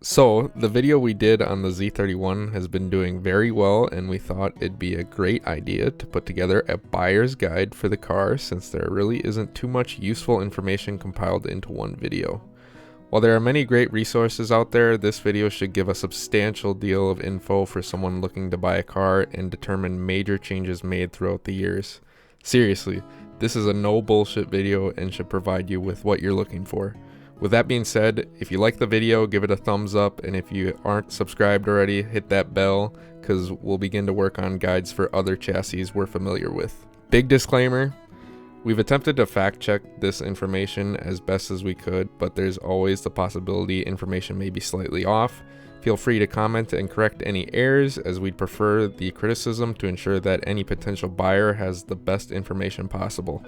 So, the video we did on the Z31 has been doing very well, and we thought it'd be a great idea to put together a buyer's guide for the car since there really isn't too much useful information compiled into one video. While there are many great resources out there, this video should give a substantial deal of info for someone looking to buy a car and determine major changes made throughout the years. Seriously, this is a no bullshit video and should provide you with what you're looking for. With that being said, if you like the video, give it a thumbs up, and if you aren't subscribed already, hit that bell, because we'll begin to work on guides for other chassis we're familiar with. Big disclaimer, we've attempted to fact check this information as best as we could, but there's always the possibility information may be slightly off. Feel free to comment and correct any errors, as we'd prefer the criticism to ensure that any potential buyer has the best information possible.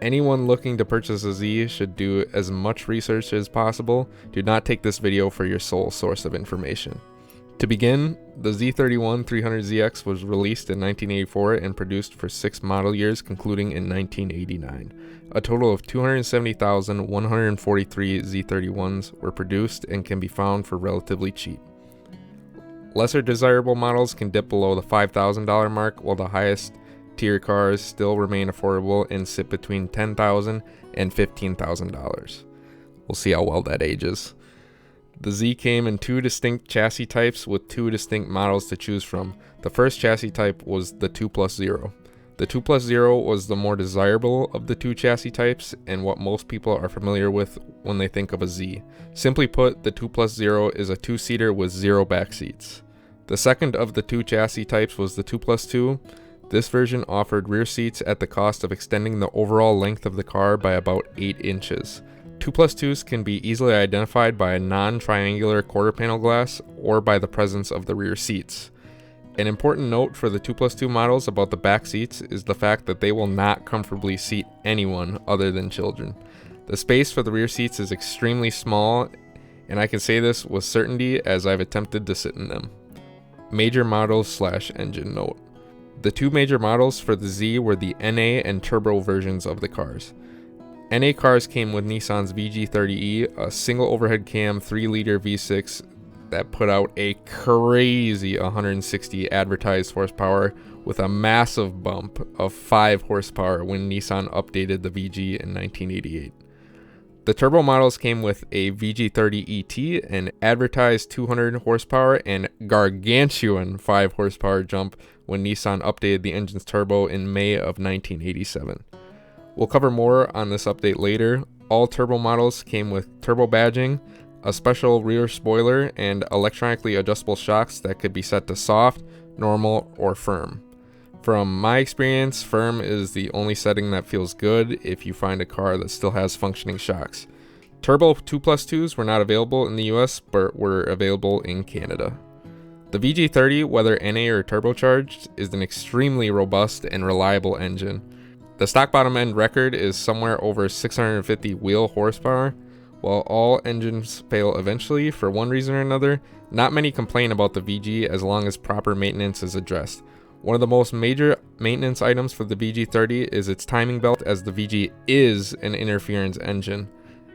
Anyone looking to purchase a Z should do as much research as possible. Do not take this video for your sole source of information. To begin, the Z31 300ZX was released in 1984 and produced for 6 model years, concluding in 1989. A total of 270,143 Z31s were produced and can be found for relatively cheap. Lesser desirable models can dip below the $5,000 mark, while the highest tier cars still remain affordable and sit between $10,000 and $15,000. We'll see how well that ages. The Z came in 2 distinct chassis types with 2 distinct models to choose from. The first chassis type was the 2+0. The 2+0 was the more desirable of the 2 chassis types and what most people are familiar with when they think of a Z. Simply put, the 2+0 is a 2-seater with 0 back seats. The second of the 2 chassis types was the 2+2. This version offered rear seats at the cost of extending the overall length of the car by about 8 inches. 2+2s can be easily identified by a non-triangular quarter panel glass or by the presence of the rear seats. An important note for the 2+2 models about the back seats is the fact that they will not comfortably seat anyone other than children. The space for the rear seats is extremely small, and I can say this with certainty as I've attempted to sit in them. Major models / engine note. The 2 major models for the Z were the NA and Turbo versions of the cars. NA cars came with Nissan's VG30E, a single overhead cam 3-liter V6 that put out a crazy 160 advertised horsepower with a massive bump of 5 horsepower when Nissan updated the VG in 1988. The turbo models came with a VG30 ET, an advertised 200 horsepower and gargantuan 5 horsepower jump when Nissan updated the engine's turbo in May of 1987. We'll cover more on this update later. All turbo models came with turbo badging, a special rear spoiler, and electronically adjustable shocks that could be set to soft, normal, or firm. From my experience, firm is the only setting that feels good if you find a car that still has functioning shocks. Turbo 2+2s were not available in the US, but were available in Canada. The VG30, whether NA or turbocharged, is an extremely robust and reliable engine. The stock bottom end record is somewhere over 650 wheel horsepower. While all engines fail eventually for one reason or another, not many complain about the VG as long as proper maintenance is addressed. One of the most major maintenance items for the VG30 is its timing belt, as the VG is an interference engine.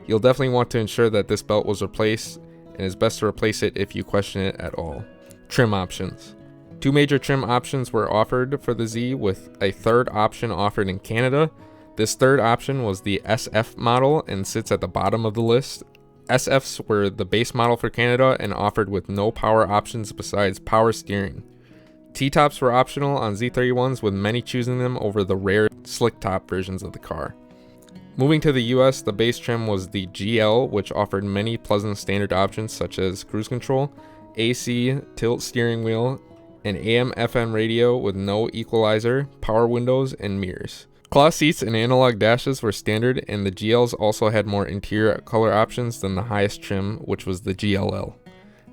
You'll definitely want to ensure that this belt was replaced, and it's best to replace it if you question it at all. Trim options. 2 major trim options were offered for the Z, with a third option offered in Canada. This third option was the SF model and sits at the bottom of the list. SFs were the base model for Canada and offered with no power options besides power steering. T-tops were optional on Z31s, with many choosing them over the rare slick top versions of the car. Moving to the US, the base trim was the GL, which offered many pleasant standard options such as cruise control, AC, tilt steering wheel, an AM/FM radio with no equalizer, power windows, and mirrors. Cloth seats and analog dashes were standard, and the GLs also had more interior color options than the highest trim, which was the GLL.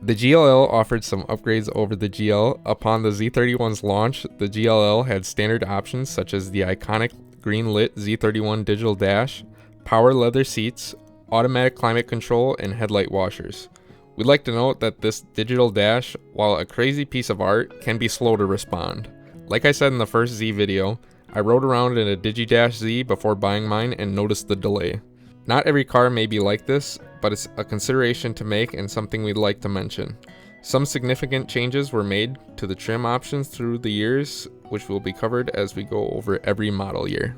The GLL offered some upgrades over the GL. Upon the Z31's launch, the GLL had standard options such as the iconic green lit Z31 digital dash, power leather seats, automatic climate control, and headlight washers. We'd like to note that this digital dash, while a crazy piece of art, can be slow to respond. Like I said in the first Z video, I rode around in a DigiDash Z before buying mine and noticed the delay. Not every car may be like this, but it's a consideration to make and something we'd like to mention. Some significant changes were made to the trim options through the years, which will be covered as we go over every model year.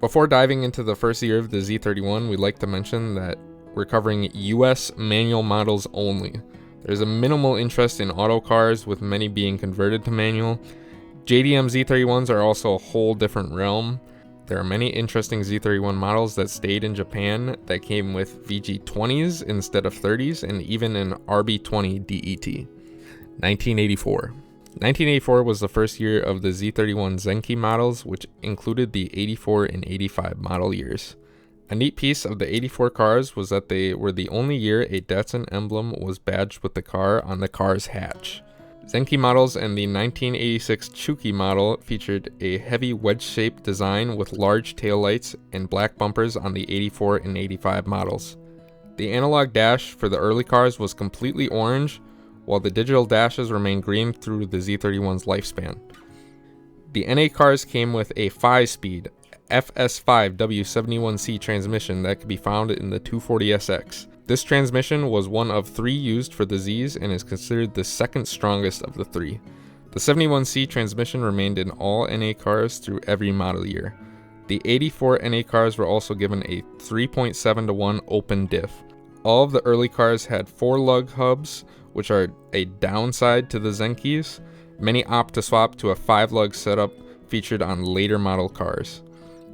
Before diving into the first year of the Z31, we'd like to mention that we're covering US manual models only. There's a minimal interest in auto cars, with many being converted to manual. JDM Z31s are also a whole different realm. There are many interesting Z31 models that stayed in Japan that came with VG20s instead of 30s, and even an RB20 DET. 1984. 1984 was the first year of the Z31 Zenki models, which included the 84 and 85 model years. A neat piece of the 84 cars was that they were the only year a Datsun emblem was badged with the car on the car's hatch. Zenki models and the 1986 Chuki model featured a heavy wedge-shaped design with large taillights and black bumpers on the 84 and 85 models. The analog dash for the early cars was completely orange, while the digital dashes remained green through the Z31's lifespan. The NA cars came with a 5-speed FS5 W71C transmission that could be found in the 240SX. This transmission was one of 3 used for the Zs and is considered the second strongest of the 3. The 71C transmission remained in all NA cars through every model year. The 84 NA cars were also given a 3.7-to-1 open diff. All of the early cars had 4-lug hubs, which are a downside to the Zenkis. Many opt to swap to a 5-lug setup featured on later model cars.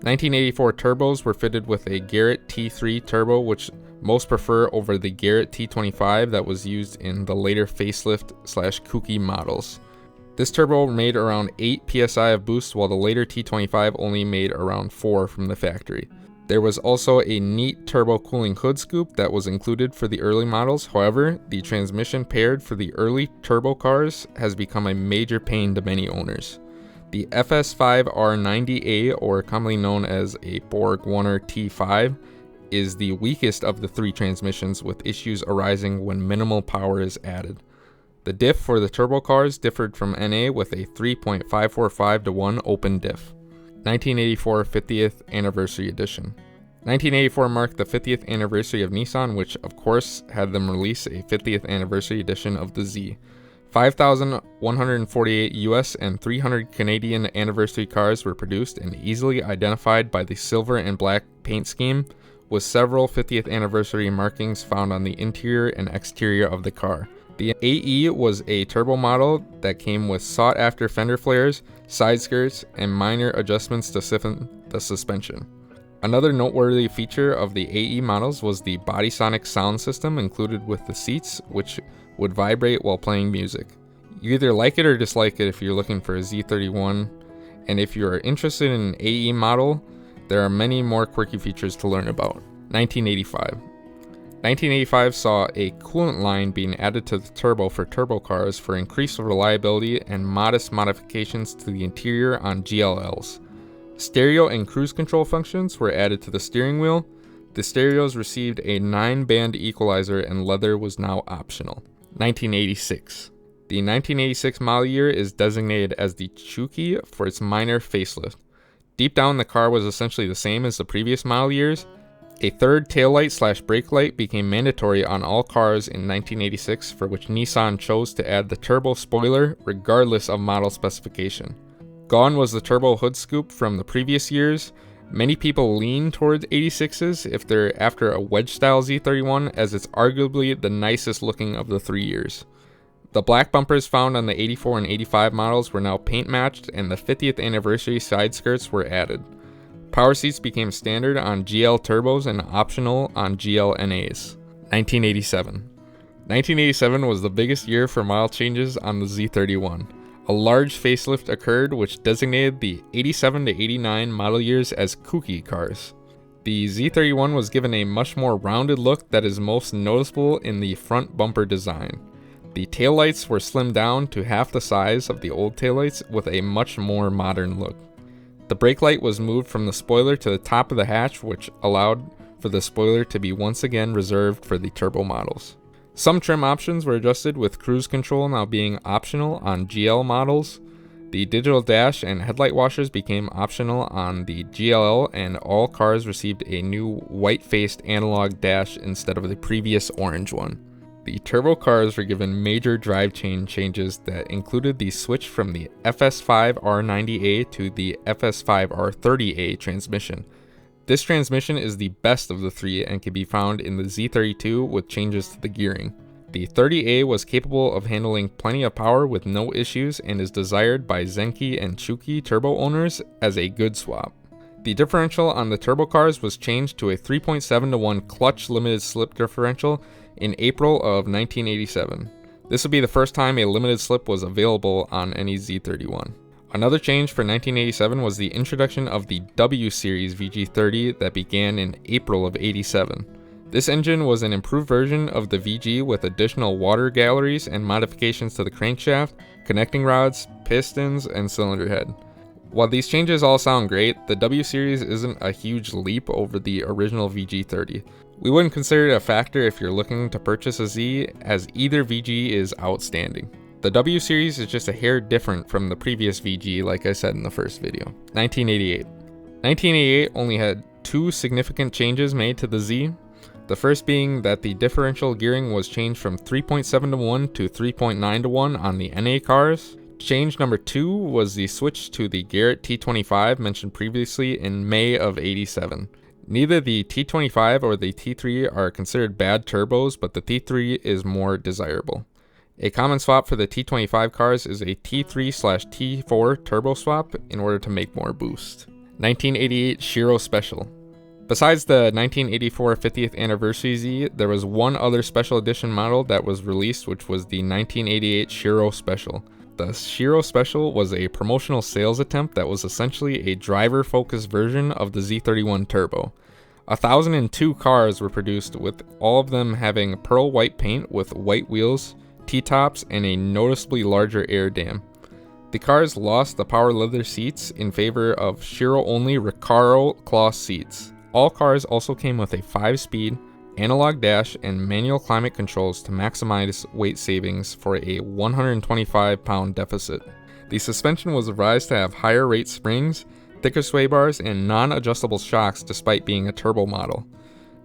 1984 turbos were fitted with a Garrett T3 turbo, which most prefer over the Garrett T25 that was used in the later facelift/Chuki models. This turbo made around 8 psi of boost, while the later T25 only made around 4 from the factory. There was also a neat turbo cooling hood scoop that was included for the early models. However, the transmission paired for the early turbo cars has become a major pain to many owners. The FS5R90A, or commonly known as a Borg Warner T5, is the weakest of the 3 transmissions, with issues arising when minimal power is added. The diff for the turbo cars differed from NA with a 3.545-to-1 open diff. 1984 50th Anniversary Edition. 1984 marked the 50th anniversary of Nissan, which of course had them release a 50th anniversary edition of the Z. 5,148 US and 300 Canadian anniversary cars were produced and easily identified by the silver and black paint scheme, with several 50th anniversary markings found on the interior and exterior of the car. The AE was a turbo model that came with sought-after fender flares, side skirts, and minor adjustments to stiffen the suspension. Another noteworthy feature of the AE models was the Bodysonic sound system included with the seats, which would vibrate while playing music. You either like it or dislike it if you're looking for a Z31, and if you are interested in an AE model, there are many more quirky features to learn about. 1985. 1985 saw a coolant line being added to the turbo for turbo cars for increased reliability and modest modifications to the interior on GLLs. Stereo and cruise control functions were added to the steering wheel. The stereos received a 9-band equalizer and leather was now optional. 1986. The 1986 model year is designated as the Chuki for its minor facelift. Deep down, the car was essentially the same as the previous model years. A third taillight/brake light became mandatory on all cars in 1986, for which Nissan chose to add the turbo spoiler regardless of model specification. Gone was the turbo hood scoop from the previous years. Many people lean towards 86s if they're after a wedge-style Z31, as it's arguably the nicest looking of the 3 years. The black bumpers found on the 84 and 85 models were now paint-matched, and the 50th anniversary side skirts were added. Power seats became standard on GL turbos and optional on GL NAs. 1987. 1987 was the biggest year for model changes on the Z31. A large facelift occurred, which designated the 87 to 89 model years as Chuki cars. The Z31 was given a much more rounded look that is most noticeable in the front bumper design. The taillights were slimmed down to half the size of the old taillights with a much more modern look. The brake light was moved from the spoiler to the top of the hatch, which allowed for the spoiler to be once again reserved for the turbo models. Some trim options were adjusted, with cruise control now being optional on GL models. The digital dash and headlight washers became optional on the GLL, and all cars received a new white-faced analog dash instead of the previous orange one. The turbo cars were given major drivetrain changes that included the switch from the FS5R90A to the FS5R30A transmission. This transmission is the best of the three and can be found in the Z32 with changes to the gearing. The 30A was capable of handling plenty of power with no issues and is desired by Zenki and Chuki turbo owners as a good swap. The differential on the turbo cars was changed to a 3.7-to-1 clutch limited slip differential in April of 1987. This would be the first time a limited slip was available on any Z31. Another change for 1987 was the introduction of the W Series VG30 that began in April of 87. This engine was an improved version of the VG with additional water galleries and modifications to the crankshaft, connecting rods, pistons, and cylinder head. While these changes all sound great, the W Series isn't a huge leap over the original VG30. We wouldn't consider it a factor if you're looking to purchase a Z, as either VG is outstanding. The W Series is just a hair different from the previous VG, like I said in the first video. 1988. 1988 only had two significant changes made to the Z. The first being that the differential gearing was changed from 3.7-to-1 to 3.9-to-1 on the NA cars. Change number 2 was the switch to the Garrett T25 mentioned previously in May of 87. Neither the T25 or the T3 are considered bad turbos, but the T3 is more desirable. A common swap for the T25 cars is a T3/T4 turbo swap in order to make more boost. 1988 Shiro Special. Besides the 1984 50th anniversary Z, there was one other special edition model that was released, which was the 1988 Shiro Special. The Shiro Special was a promotional sales attempt that was essentially a driver-focused version of the Z31 Turbo. 1,002 cars were produced, with all of them having pearl white paint with white wheels, T-tops, and a noticeably larger air dam. The cars lost the power leather seats in favor of Shiro-only Recaro cloth seats. All cars also came with a 5-speed, analog dash, and manual climate controls to maximize weight savings for a 125-pound deficit. The suspension was revised to have higher rate springs, thicker sway bars, and non-adjustable shocks despite being a turbo model.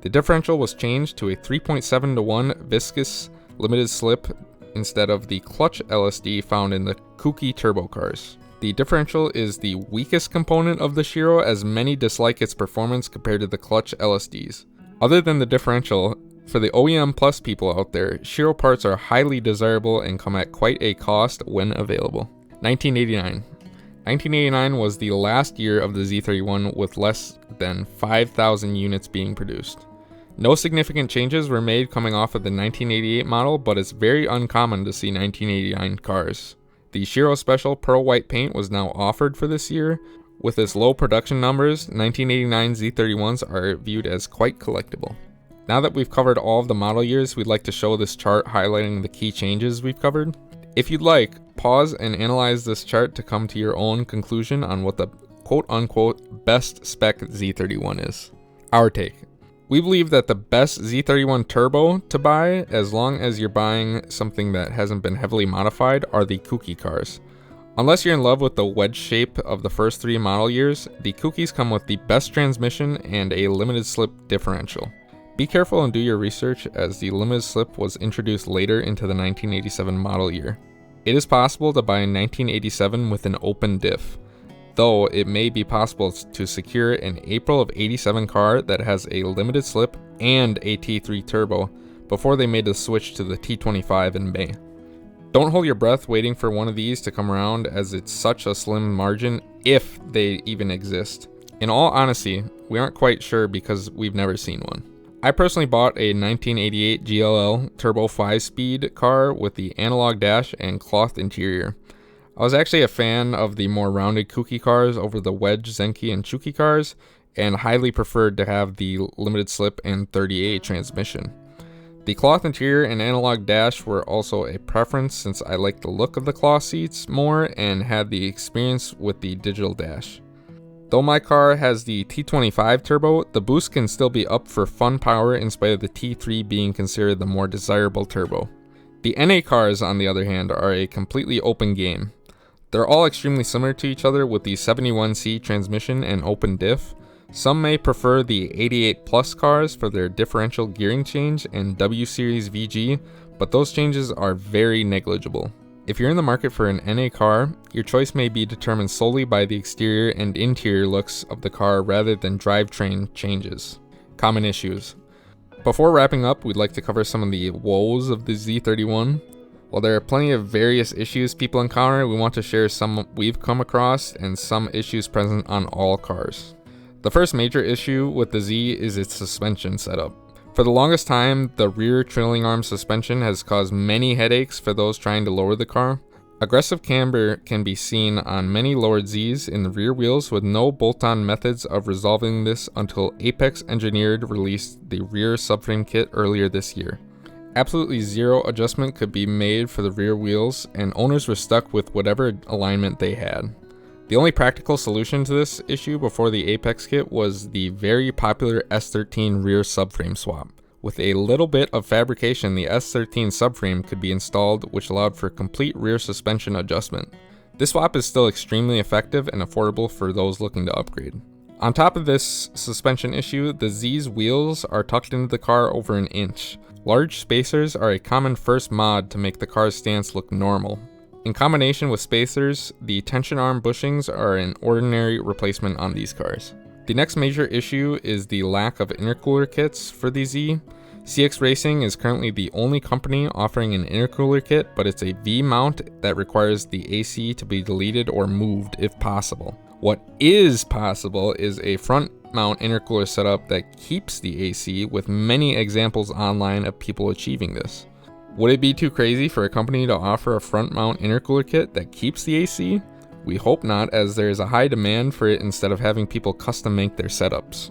The differential was changed to a 3.7-to-1 viscous limited slip instead of the clutch LSD found in the Chuki turbo cars. The differential is the weakest component of the Shiro, as many dislike its performance compared to the clutch LSDs. Other than the differential, for the OEM Plus people out there, Shiro parts are highly desirable and come at quite a cost when available. 1989. 1989 was the last year of the Z31 with less than 5,000 units being produced. No significant changes were made coming off of the 1988 model, but it's very uncommon to see 1989 cars. The Shiro Special pearl white paint was now offered for this year. With its low production numbers, 1989 Z31s are viewed as quite collectible. Now that we've covered all of the model years, we'd like to show this chart highlighting the key changes we've covered. If you'd like, pause and analyze this chart to come to your own conclusion on what the quote-unquote best spec Z31 is. Our take. We believe that the best Z31 Turbo to buy, as long as you're buying something that hasn't been heavily modified, are the Chuki cars. Unless you're in love with the wedge shape of the first 3 model years, the Chukis come with the best transmission and a limited slip differential. Be careful and do your research, as the limited slip was introduced later into the 1987 model year. It is possible to buy a 1987 with an open diff, though it may be possible to secure an April of 87 car that has a limited slip and a T3 turbo before they made the switch to the T25 in May. Don't hold your breath waiting for one of these to come around, as it's such a slim margin if they even exist. In all honesty, we aren't quite sure because we've never seen one. I personally bought a 1988 GLL Turbo 5-speed car with the analog dash and cloth interior. I was actually a fan of the more rounded Chuki cars over the wedge Zenki and Chuki cars, and highly preferred to have the limited slip and 30A transmission. The cloth interior and analog dash were also a preference, since I liked the look of the cloth seats more and had the experience with the digital dash. Though my car has the T25 turbo, the boost can still be up for fun power in spite of the T3 being considered the more desirable turbo. The NA cars, on the other hand, are a completely open game. They're all extremely similar to each other with the 71C transmission and open diff. Some may prefer the 88 Plus cars for their differential gearing change and W Series VG, but those changes are very negligible. If you're in the market for an NA car, your choice may be determined solely by the exterior and interior looks of the car rather than drivetrain changes. Common issues. Before wrapping up, we'd like to cover some of the woes of the Z31. While there are plenty of various issues people encounter, we want to share some we've come across and some issues present on all cars. The first major issue with the Z is its suspension setup. For the longest time, the rear trailing arm suspension has caused many headaches for those trying to lower the car. Aggressive camber can be seen on many lowered Zs in the rear wheels with no bolt-on methods of resolving this until Apex Engineered released the rear subframe kit earlier this year. Absolutely zero adjustment could be made for the rear wheels, and owners were stuck with whatever alignment they had. The only practical solution to this issue before the Apex kit was the very popular S13 rear subframe swap. With a little bit of fabrication, the S13 subframe could be installed, which allowed for complete rear suspension adjustment. This swap is still extremely effective and affordable for those looking to upgrade. On top of this suspension issue, the Z's wheels are tucked into the car over an inch. Large spacers are a common first mod to make the car's stance look normal. In combination with spacers, the tension arm bushings are an ordinary replacement on these cars. The next major issue is the lack of intercooler kits for the Z. CX Racing is currently the only company offering an intercooler kit, but it's a V mount that requires the AC to be deleted or moved if possible. What is possible is a front mount intercooler setup that keeps the AC, with many examples online of people achieving this. Would it be too crazy for a company to offer a front mount intercooler kit that keeps the AC? We hope not, as there is a high demand for it instead of having people custom make their setups.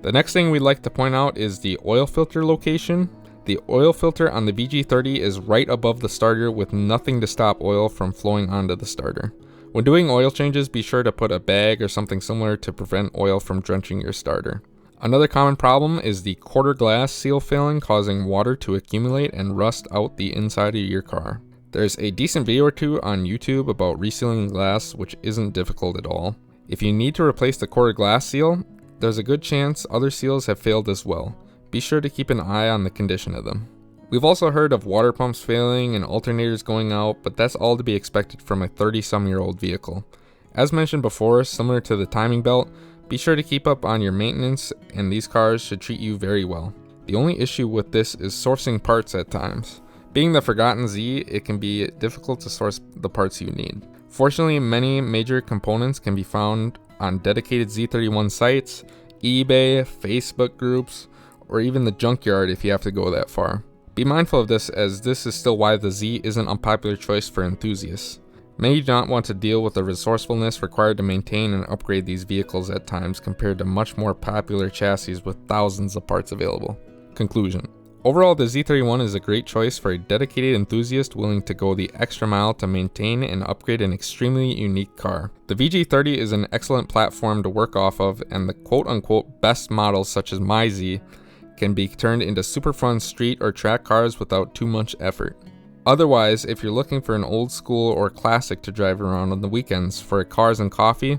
The next thing we'd like to point out is the oil filter location. The oil filter on the VG30 is right above the starter with nothing to stop oil from flowing onto the starter. When doing oil changes, be sure to put a bag or something similar to prevent oil from drenching your starter. Another common problem is the quarter glass seal failing, causing water to accumulate and rust out the inside of your car. There's a decent video or two on YouTube about resealing glass, which isn't difficult at all. If you need to replace the quarter glass seal, there's a good chance other seals have failed as well. Be sure to keep an eye on the condition of them. We've also heard of water pumps failing and alternators going out, but that's all to be expected from a 30-some-year-old vehicle. As mentioned before, similar to the timing belt, be sure to keep up on your maintenance, and these cars should treat you very well. The only issue with this is sourcing parts at times. Being the forgotten Z, it can be difficult to source the parts you need. Fortunately, many major components can be found on dedicated Z31 sites, eBay, Facebook groups, or even the junkyard if you have to go that far. Be mindful of this, as this is still why the Z is an unpopular choice for enthusiasts. Many do not want to deal with the resourcefulness required to maintain and upgrade these vehicles at times compared to much more popular chassis with thousands of parts available. Conclusion. Overall, the Z31 is a great choice for a dedicated enthusiast willing to go the extra mile to maintain and upgrade an extremely unique car. The VG30 is an excellent platform to work off of, and the quote-unquote best models such as my Z can be turned into super fun street or track cars without too much effort. Otherwise, if you're looking for an old school or classic to drive around on the weekends for cars and coffee,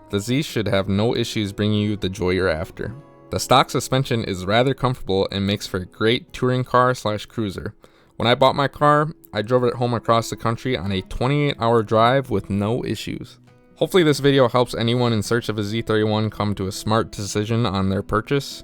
the Z should have no issues bringing you the joy you're after. The stock suspension is rather comfortable and makes for a great touring car / cruiser. When I bought my car, I drove it home across the country on a 28-hour drive with no issues. Hopefully this video helps anyone in search of a Z31 come to a smart decision on their purchase.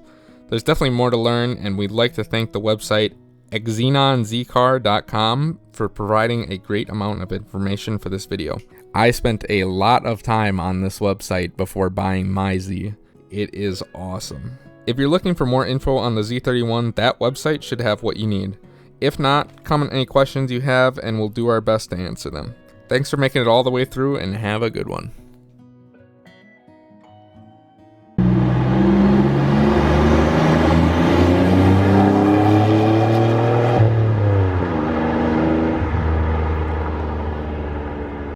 There's definitely more to learn, and we'd like to thank the website xenonzcar.com for providing a great amount of information for this video. I spent a lot of time on this website before buying my Z. It is awesome. If you're looking for more info on the Z31, that website should have what you need. If not, comment any questions you have and we'll do our best to answer them. Thanks for making it all the way through, and have a good one.